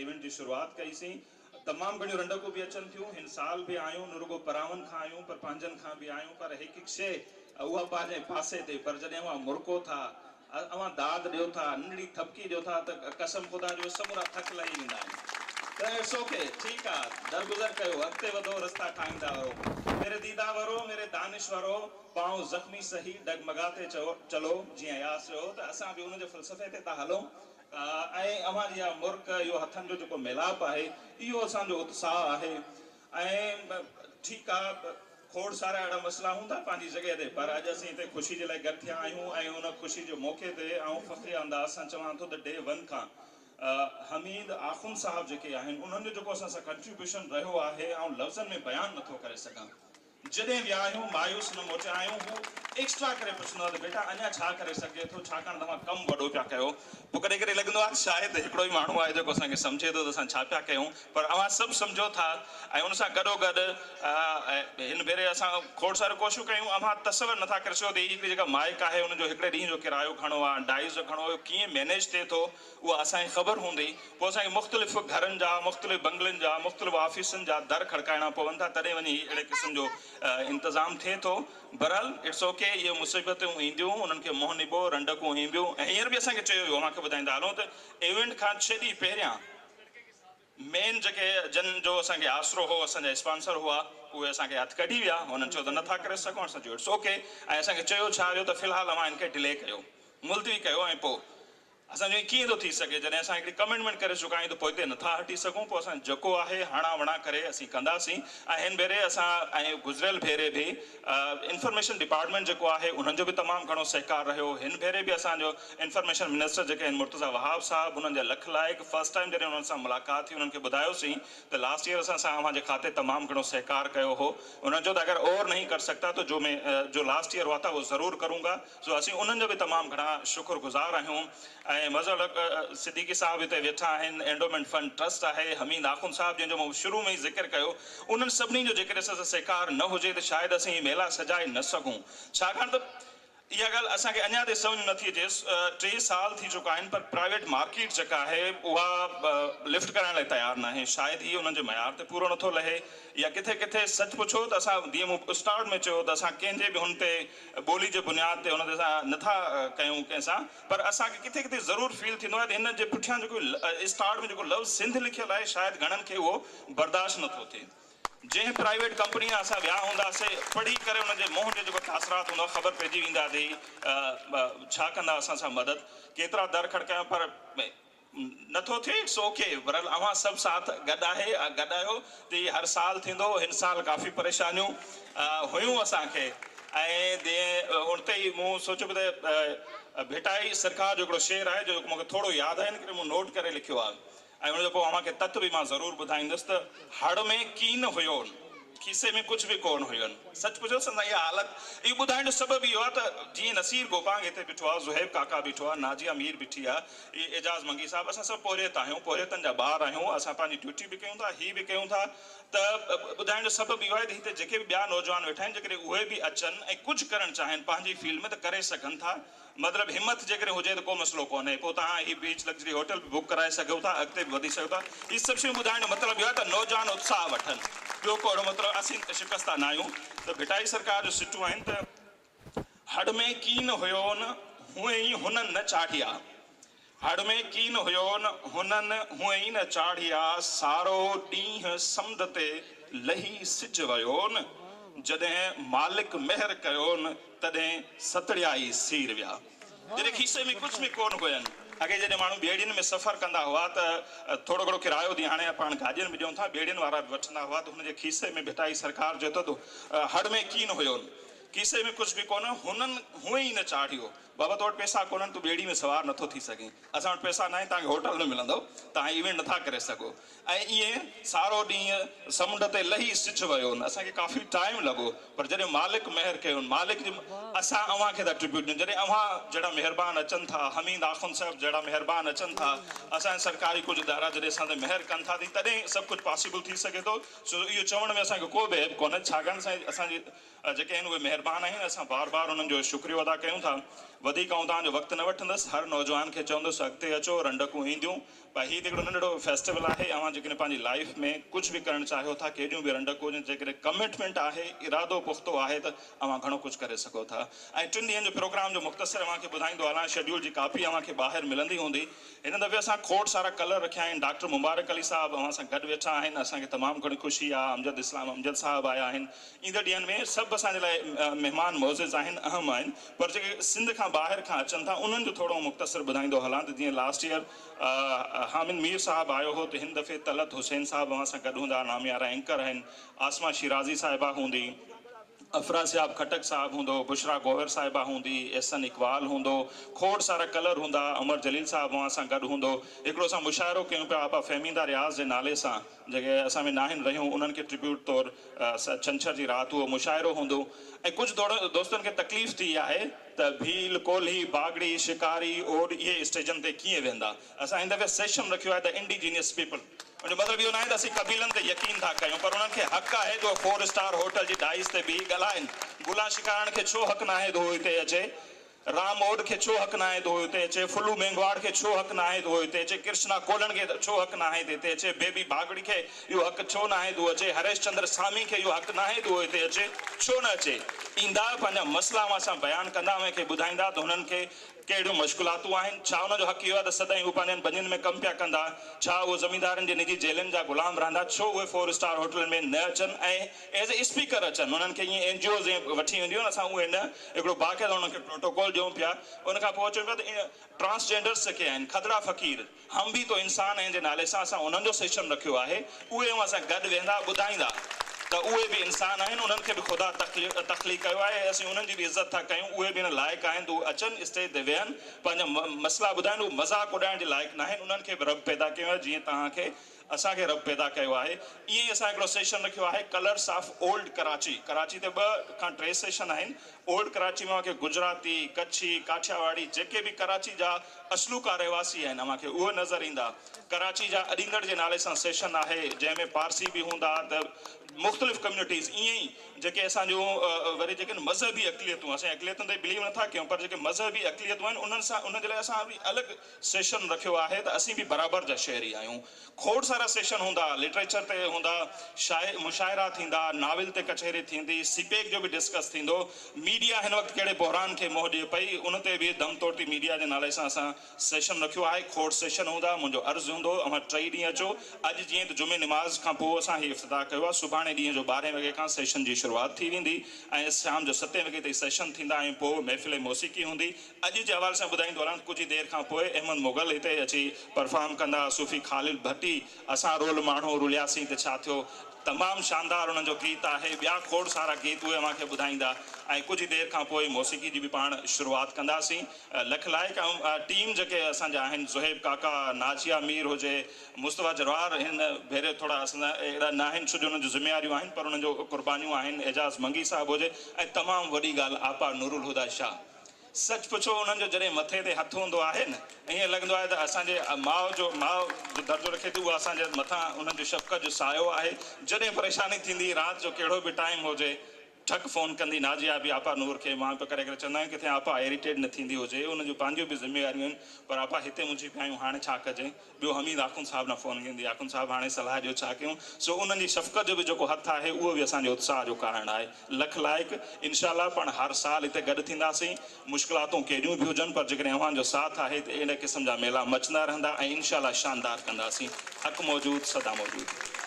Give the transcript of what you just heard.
event की शुरुआत कई सी तमाम घणियूं रंडकूं भी अचनि थियूं हिन साल भी आयूं न रुगो परावन खां आयूं पर पंहिंजनि खां भी आयूं पर हिक हिक शइ उहा पंहिंजे पासे ते पर जॾहिं अवां मुड़को था अवां दाद ॾियो था नंढड़ी थपकी ॾियो था त कसम ख़ुदा जो समूरा थक लही वेंदा आहिनि त इट्स ओके ठीक आहे दरगुज़र कयो अॻिते वधो रस्ता ठाहींदा वरो मेरे दीदा वरो मेरे दानिश वरो पाँव ज़ख्मी सही डगमगाते चलो जीअं यास चयो त असां बि उनजे फ़लसफ़े ते था हलूं ऐं अवांजी इहा मुर्क इहो हथनि जो जेको मिलाप आहे इहो असांजो उत्साह आहे ऐं ठीकु आहे खोड़ सारा अहिड़ा मसइला हूंदा पंहिंजी जॻह ते पर अॼु असीं हिते ख़ुशी जे लाइ गॾु थिया आहियूं ऐं उन ख़ुशी जो मौक़े ते ऐं फ़ख्रे अंदाज़ सां चवां थो त डे वन खां हमीद आख़ुन साहब जेके आहिनि उन्हनि जो जेको असां सां कंट्रीब्यूशन रहियो आहे ऐं लफ़्ज़नि में बयानु नथो करे सघां जॾहिं विया आहियूं मायूस न मोटिया आहियूं हू एक्स्ट्रा करे पुछंदो आहे त बेटा अञा छा करे सघे थो छाकाणि तव्हां कमु वॾो पिया कयो पोइ कॾहिं कॾहिं लॻंदो आहे शायदि हिकिड़ो ई माण्हू आहे जेको असांखे सम्झे थो त असां छा पिया कयूं पर अवां सभु सम्झो था ऐं उन सां गॾोगॾु हिन भेरे असां खोड़ सारियूं कोशिशूं कयूं अवां तसवर नथा करे सघो त हिकिड़ी जेका माइक आहे उनजो हिकिड़े ॾींहं जो किरायो खणो आहे डाइस जो खणो कीअं मैनेज थिए थो उहा असांखे ख़बर हूंदी पोइ असांखे मुख़्तलिफ़ घरनि जा मुख़्तलिफ़ बंगलनि जा मुख़्तलिफ़ ऑफिसनि जा दर खड़काइणा पवनि था तॾहिं वञी अहिड़े क़िस्म जो इंतज़ाम थिए थो बहरहाल इट्स ओके इहे मुसीबतूं ईंदियूं उन्हनि खे मोह निबो रंडकूं ईंदियूं ऐं हींअर बि असांखे चयो वियो मूंखे ॿुधाईंदा हलूं त इवेंट खां 6 ॾींहं पहिरियां मेन जेके जन जो असांखे आसरो हो असांजा स्पॉन्सर हुआ उहे असांखे हथु कढी विया हुननि चयो त नथा करे सघूं असां चयो इट्स ओके ऐं असांखे चयो छा वियो त फ़िलहालु अवां हिनखे डिले कयो मुलतवी कयो ऐं पोइ असांजो कीअं थो थी सघे जॾहिं असां हिकिड़ी कमिटमेंट करे चुका आहियूं त पोइ हिते नथा हटी सघूं पोइ असां जेको आहे हणा वणा करे असीं कंदासीं ऐं हिन भेरे असां ऐं गुज़िरियल भेरे बि इंफॉर्मेशन डिपार्टमेंट जेको आहे उन्हनि जो बि तमामु घणो सहकार रहियो हिन भेरे बि असांजो इंफॉर्मेशन मिनिस्टर जेके आहिनि मुर्तज़ा वहाब साहब उन्हनि जा लख लाइक़ फर्स्ट टाइम जॾहिं उन्हनि सां मुलाक़ात थी उन्हनि खे ॿुधायोसीं त लास्ट ईयर असां अव्हांजे खाते तमामु घणो सहकार कयो हो उन्हनि जो त अगरि और नहीं कर सकता तो जो लास्ट ईयर हुआ था वो ज़रूरु करूँगा सो असीं उन्हनि जो बि तमामु घणा शुक्रगुज़ार आहियूं ऐं मज़हब सिद्दीकी साहब हिते वेठा आहिनि एंडोमेंट फंड ट्रस्ट आहे हमीद आख़ुन साहब जंहिंजो मां शुरू में ई ज़िक्र कयो उन्हनि सभिनी जो जेकॾहिं असां सहकार न हुजे त शायदि असीं मेला सजाए न सघूं छाकाणि त इहा ॻाल्हि असांखे अञा ताईं सम्झ नथी अचे 3 साल थी चुका आहिनि पर प्राइवेट मार्केट जेका आहे उहा लिफ्ट करण लाइ तयारु न आहे शायदि ही उन्हनि जे मयार ते पूरो नथो लहे या किथे किथे सच पुछो त असां जीअं मूं स्टार्ट में चयो त असां कंहिंजे बि हुन ते ॿोली जे बुनियाद ते हुन ते असां नथा कयूं कंहिंसां पर असांखे किथे किथे ज़रूरु फील थींदो आहे त हिन जे पुठियां जेको स्टार्ट में जेको लफ़्ज़ सिंध लिखियलु आहे शायदि घणनि खे उहो बर्दाश्त नथो थिए जंहिं प्राइवेट कंपनी असां विया हूंदासीं पढ़ी करे उनजे मुंहं जो जेको तासरात हूंदो ख़बर पइजी वेंदा त छा कंदा असां सां मदद केतिरा दर खड़कायूं पर नथो थिए इट्स ओके बहरहाल अवां सभु साथ गॾु आहे गॾु आहियो त इहे हर साल थींदो हिन साल काफ़ी परेशानियूं हुयूं असांखे ऐं जीअं उते ई मूं सोचियो पियो त भेटाई सरकार जो हिकिड़ो शेर आहे जो मूंखे थोरो यादि आहे हिन करे मूं नोट करे लिखियो आहे ऐं उनजो पोइ अव्हांखे तत्व बि मां ज़रूरु ॿुधाईंदुसि त हड़ में कीन हुयो खीसे में कुझु बि कोन हुयनि सच पुछो संदा इहा हालत इहो ॿुधाइण जो सबबु इहो आहे त जीअं नसीर गोपांग हिते बीठो आहे ज़ुहैब काका बीठो आहे नाजिया मीर बीठी आहे एजाज़ मंगी साहब असां सभु पोरियत आहियूं पोरियतनि जा ॿार आहियूं असां पंहिंजी ड्यूटी बि कयूं था ही बि कयूं था त ॿुधाइण जो सबबु इहो आहे त हिते जेके बि ॿिया नौजवान वेठा आहिनि जेकॾहिं उहे बि अचनि ऐं कुझु करणु चाहिनि पंहिंजी फील्ड में त करे सघनि था मतिलबु हिमत जेकॾहिं हुजे त को मसइलो कोन्हे पोइ तव्हां हीअ बीच लग्ज़री होटल बि बुक कराए सघो था अॻिते बि वधी सघो था इहे सभु शयूं ॿुधाइण जो मतिलबु इहो आहे त नौजवान उत्साह वठनि ॿियो को अहिड़ो मतिलबु असीं शिकस्ता न आहियूं त भिटाई सरकार जो सिटूं आहिनि त हड़ में कीन हुयो न हूअं ई हुननि न चाढ़िया हड़ में कीन हुयो न हुननि हूअं ई न चाढ़िया सारो ॾींहुं समुंड ते लही सिज वियो न जॾहिं मालिक महर कयो न तॾहिं सतड़िया ई सीर विया जॾहिं खीसे में कुझु बि कोन हुयनि अॻे जॾहिं माण्हू ॿेड़ियुनि में सफ़र कंदा हुआ त थोरो घणो किरायो ॾींहुं हाणे पाण गाॾियुनि में ॾियूं था ॿेड़ियुनि वारा बि वठंदा हुआ त हुनजे खीसे में भिटाई सरकार जो त हड़ में कीन हुयो खीसे में कुझु बि कोन हुननि हूअं ई न चाढ़ियो बाबा तो वटि पैसा कोन्हनि तूं ॿेड़ी में सवार नथो थी सघे असां वटि पैसा न आहे तव्हांखे होटल में मिलंदो तव्हां इवेंट नथा करे सघो ऐं ईअं सारो ॾींहुं समुंड ते लही सिज वियो असांखे काफ़ी टाइम लॻो पर जॾहिं मालिक महर कयो मालिक जे असां अव्हांखे था ट्रिब्यूट ॾियूं जॾहिं अव्हां जहिड़ा महिरबान अचनि था हमीद आख़ुन साहिब जहिड़ा महिरबान अचनि था असांजे सरकारी कुझु इदारा जॾहिं असां ते महर कनि था तॾहिं सभु कुझु पॉसिबल थी सघे थो सो इहो चवण में असांखे को बि ऐब कोन्हे छाकाणि असांजी जेके आहिनि उहे महिरबान आहिनि असां बार बार उन्हनि जो शुक्रियो अदा कयूं था वधीक तव्हांजो वक़्तु न वठंदुसि हर नौजवान खे चवंदुसि अॻिते अचो रंडकूं ईंदियूं पर हीउ हिकिड़ो नंढड़ो फेस्टिवल आहे अवां जेकॾहिं पंहिंजी लाइफ में कुझु बि करणु चाहियो था केॾियूं बि रंडक हुजनि जेकॾहिं कमिटमेंट आहे इरादो पुख़्तो आहे त अवां घणो कुझु करे सघो था ऐं 3 ॾींहंनि जो प्रोग्राम जो मुख़्तसर अवांखे ॿुधाईंदो हलां शेड्यूल जी कापी अवांखे ॿाहिरि मिलंदी हूंदी हिन दफ़े असां खोड़ सारा कलर रखिया आहिनि डॉक्टर मुबारक अली साहब अवां सां गॾु वेठा आहिनि असांखे तमामु घणी ख़ुशी आहे अमजद इस्लाम अमजद साहब आया आहिनि ईंदड़ ॾींहंनि में सभु असांजे लाइ महिमान मोज़िज़ आहिनि अहम आहिनि पर जेके सिंध खां ॿाहिरि खां अचनि था उन्हनि जो थोरो मुख़्तसर ॿुधाईंदो हलां त जीअं लास्ट ईयर हामिद मीर साहब आयो हो त हिन दफ़े तलत हुसैन साहब अवां सां गॾु हूंदा नामियारा एंकर आहिनि आसमा शिराज़ी साहिबा हूंदी अफराज़याब खटक साहब हूंदो बुशरा गोवर साहिबा हूंदी एहसन इकबाल हूंदो खोड़ सारा कलर हूंदा अमर जलील साहब अवां सां गॾु हूंदो हिकिड़ो असां मुशाइरो कयूं पिया आपा फ़हमीदा रियाज़ जे नाले सां जेके असां में नाहिनि रहियूं उन्हनि खे ट्रिब्यूट तौरु छंछर जी राति उहो मुशाइरो हूंदो ऐं कुझु दोस्तनि खे तकलीफ़ थी आहे त भील कोल्ही बागड़ी शिकारी ओड इहे स्टेजनि ते कीअं वेंदा असां हिन दफ़े सेशन रखियो आहे द इंडिजीनियस पीपल उनजो मतिलबु इहो न आहे त असीं क़बीलनि ते यकीन था कयूं पर उन्हनि खे हक़ आहे जो 4 स्टार होटल जी डाइस ते बीह ॻाल्हाइनि गुला शिकारण खे छो हक़ न आहे त उहो हिते अचे राम ओड खे छो हक़ न आहे त उहो हिते अचे फुलू मेंगवाड़ खे छो हक़ न आहे त उहो हिते अचे कृष्णा कोलन खे छो हक़ न आहे त हिते अचे बेबी बागड़ी खे इहो हक़ छो न आहे त उहो अचे हरेश चंद्र स्वामी खे इहो हक़ न आहे त उहो हिते अचे छो न अचे ईंदा पंहिंजा मसइला असां बयानु कंदा उनखे ॿुधाईंदा त हुननि खे कहिड़ियूं मुश्किलातूं आहिनि छा हुनजो हक़ इहो आहे त सदाईं उहे पंहिंजनि बनियुनि में कमु पिया कंदा छा उहे ज़मींदारनि जे निजी जेलनि जा ग़ुलाम रहंदा छो उहे 4 स्टार होटलनि में न अचनि ऐं एज़ ए स्पीकर अचनि उन्हनि खे ईअं NGOs वठी वेंदियूं असां उहे न हिकिड़ो बाक़ाइदा उन्हनि खे प्रोटोकॉल ॾियूं पिया उनखां पोइ अचूं पिया त ट्रांसजेंडर्स जेके आहिनि खदड़ा फ़क़ीर हम बि तो इंसान आहिनि जे नाले सां असां उन्हनि जो सेशन रखियो आहे उहे असां गॾु वेंदा ॿुधाईंदा त उहे बि इंसान आहिनि उन्हनि खे बि ख़ुदा तख़लीक़ कयो आहे असीं उन्हनि जी बि इज़त था कयूं उहे बि हिन लाइक़ु आहिनि त उहे अचनि स्टेज ते वेहनि पंहिंजा मसइला ॿुधाइनि उहे मज़ाक़ उॾाइण जे लाइक़ु न आहिनि उन्हनि खे बि रब पैदा कयो आहे जीअं तव्हांखे असांखे रब पैदा कयो आहे ईअं ई असां हिकिड़ो सेशन रखियो आहे colours of old Karachi Karachi ते 2 खां 3 सेशन आहिनि ओल्ड कराची में मूंखे गुजराती कच्छी काठियावाड़ी जेके बि कराची जा असलूका रहवासी आहिनि मूंखे उहे नज़र ईंदा कराची जा अॾींदड़ जे नाले सां सेशन आहे जंहिंमें पारसी बि हूंदा त मुख़्तलिफ़ कम्यूनिटीज़ ईअं ई जेके असांजूं वरी जेके मज़हबी अक़लियतूं असां अक़लियतुनि ते बिलीव नथा कयूं पर जेके मज़हबी अक़लियतूं आहिनि उन्हनि सां उनजे लाइ असां बि अलॻि सेशन रखियो आहे त असीं बि बराबरि जा शहरी आहियूं खोड़ सारा सेशन हूंदा लिटरेचर ते हूंदा मुशाइरा थींदा नाविल ते कचहरी थींदी सीपेक जो बि डिस्कस थींदो मीडिया हिन वक़्तु कहिड़े बहरान खे मोह ॾिए पई उन ते बि दम तोड़ती मीडिया जे नाले सां असां सेशन रखियो आहे खोड़ सेशन हूंदा मुंहिंजो अर्ज़ु हूंदो अवां 3 ॾींहं अचो अॼु जीअं त जुमे निमाज़ खां पोइ असां हीउ इफ़्तिताह कयो आहे सुभाणे ॾींहं जो 12 वॻे खां सेशन जी शुरूआति थी वेंदी ऐं शाम जो 7 वॻे ताईं सेशन थींदा ऐं पोइ महफ़िल मौसीक़ी हूंदी अॼु जे हवाले सां ॿुधाईंदो हलां कुझु देरि खां पोइ अहमद मुग़ल हिते अची परफॉर्म कंदा सूफ़ी ख़ालिद भट्टी असां रोल माण्हू रुलियासीं त छा थियो तमामु शानदार उन्हनि जो गीत आहे ॿिया खोड़ सारा गीत उहे मूंखे ॿुधाईंदा ऐं कुझु देरि खां पोइ मौसीक़ी जी बि पाण शुरूआति कंदासीं लख लाइक टीम जेके असांजा आहिनि ज़ुहैब काका नाजिया मीर हुजे मुस्तफ़ा जरवार हिन भेरे थोरा असां अहिड़ा न आहिनि छो जो उन्हनि जूं ज़िम्मेवारियूं आहिनि पर उन्हनि जो कुर्बानियूं आहिनि एजाज़ मंगी साहिबु हुजे ऐं तमामु वॾी ॻाल्हि आपा नूरुल हुदा शाह सच पुछो उन्हनि जो जॾहिं मथे ते हथु हूंदो आहे न ईअं लॻंदो आहे त असांजे माउ जो दर्जो रखे थी उहा असांजे मथां उन्हनि जो शफ़क़त जो सायो आहे जॾहिं परेशानी थींदी राति जो कहिड़ो बि टाइम हुजे ठक फ़ोन कंदी नाजिया बि आपा नूर खे मां पिया करे चवंदा आहियूं किथे आपा इरिटेट न थींदी हुजे उन जूं पंहिंजियूं बि ज़िम्मेवारियूं आहिनि पर आपा हिते मुंहिंजी पिया आहियूं हाणे छा कजे ॿियो हमीद आख़ुन साहिब न फ़ोन कंदी आख़ुन साहिब हाणे सलाह ॾियो छा कयूं सो उन्हनि जी शफ़क़त जो बि जेको हथु आहे उहो बि असांजे उत्साह जो कारण आहे लख लाइक़ इनशाला पाण हर साल हिते गॾु थींदासीं मुश्किलातूं केॾियूं बि हुजनि पर जेकॾहिं अव्हांजो साथ आहे त इन क़िस्म जा मेला मचंदा रहंदा ऐं इनशाला शानदार कंदासीं हक़ मौजूदु सदा मौजूदु